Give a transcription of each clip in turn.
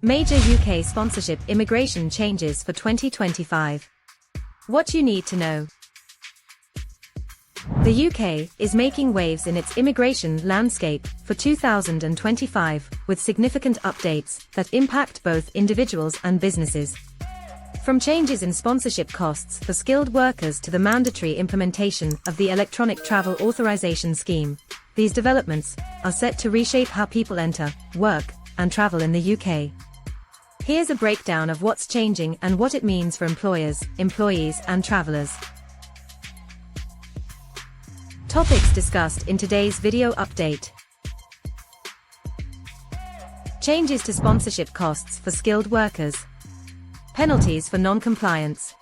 Major UK sponsorship immigration changes for 2025. What you need to know. The UK is making waves in its immigration landscape for 2025, with significant updates that impact both individuals and businesses. From changes in sponsorship costs for skilled workers to the mandatory implementation of the Electronic Travel Authorisation Scheme, these developments are set to reshape how people enter, work, and travel in the UK. Here's a breakdown of what's changing and what it means for employers, employees, and travelers. Topics discussed in today's video update. Changes to sponsorship costs for skilled workers. Penalties for non-compliance.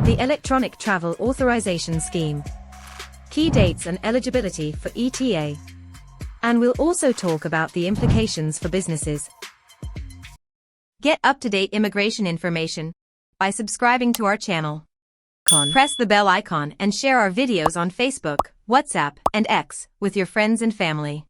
The Electronic Travel Authorisation Scheme. Key dates and eligibility for ETA. And we'll also talk about the implications for businesses. Get up-to-date immigration information by subscribing to our channel. Press the bell icon and share our videos on Facebook, WhatsApp, and X with your friends and family.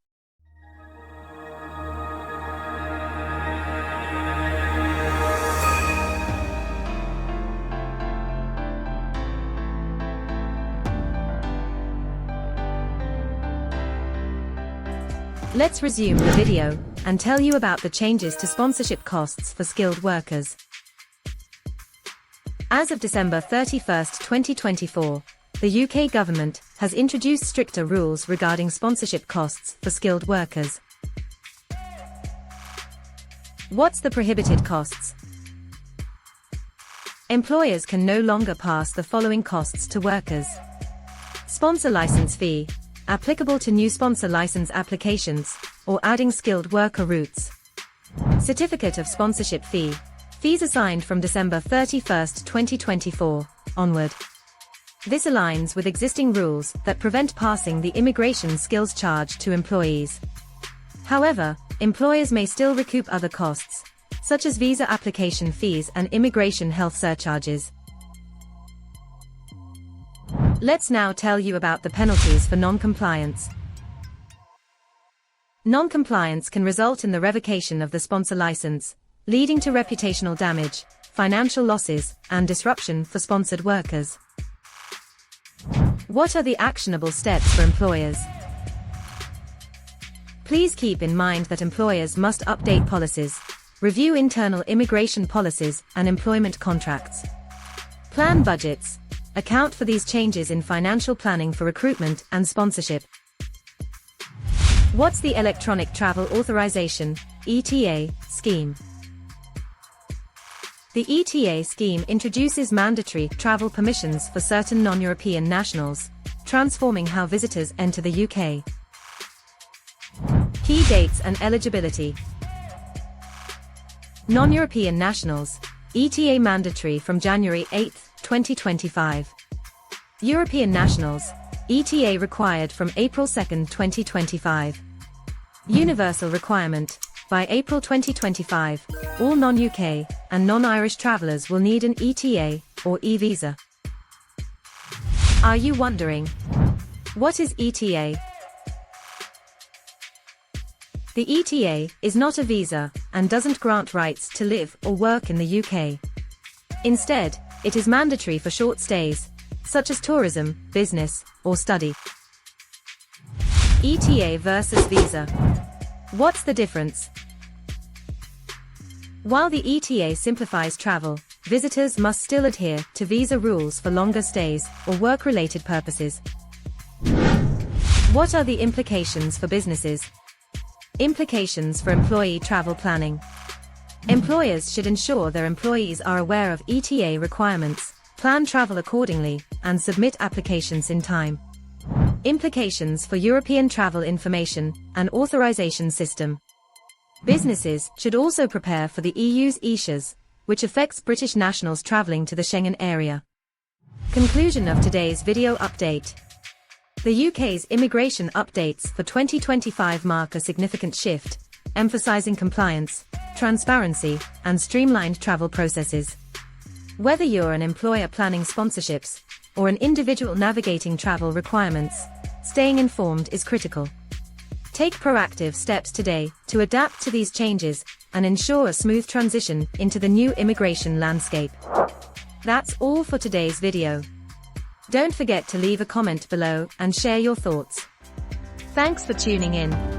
Let's resume the video and tell you about the changes to sponsorship costs for skilled workers. As of December 31, 2024, the UK government has introduced stricter rules regarding sponsorship costs for skilled workers. What's the prohibited costs? Employers can no longer pass the following costs to workers. Sponsor license fee, applicable to new sponsor license applications, or adding skilled worker routes. Certificate of sponsorship fee, fees assigned from December 31, 2024, onward. This aligns with existing rules that prevent passing the immigration skills charge to employees. However, employers may still recoup other costs, such as visa application fees and immigration health surcharges. Let's now tell you about the penalties for non-compliance. Non-compliance can result in the revocation of the sponsor license, leading to reputational damage, financial losses, and disruption for sponsored workers. What are the actionable steps for employers? Please keep in mind that employers must update policies, review internal immigration policies and employment contracts. Plan budgets. Account for these changes in financial planning for recruitment and sponsorship. What's the Electronic Travel Authorisation (ETA) scheme? The ETA scheme introduces mandatory travel permissions for certain non-European nationals, transforming how visitors enter the UK. Key dates and eligibility. Non-European nationals, ETA mandatory from January 8, 2025. European nationals, ETA required from April 2, 2025. Universal requirement, by April 2025, all non-UK and non-Irish travellers will need an ETA or e-visa. Are you wondering, what is ETA? The ETA is not a visa and doesn't grant rights to live or work in the UK. Instead, it is mandatory for short stays, such as tourism, business, or study. ETA versus visa. What's the difference? While the ETA simplifies travel, visitors must still adhere to visa rules for longer stays or work-related purposes. What are the implications for businesses? Implications for employee travel planning. Employers should ensure their employees are aware of ETA requirements, plan travel accordingly, and submit applications in time. Implications for European travel information and authorization system. Businesses should also prepare for the EU's ETAs, which affects British nationals travelling to the Schengen area. Conclusion of today's video update. The UK's immigration updates for 2025 mark a significant shift, emphasizing compliance, transparency, and streamlined travel processes. Whether you're an employer planning sponsorships or an individual navigating travel requirements, staying informed is critical. Take proactive steps today to adapt to these changes and ensure a smooth transition into the new immigration landscape. That's all for today's video. Don't forget to leave a comment below and share your thoughts. Thanks for tuning in.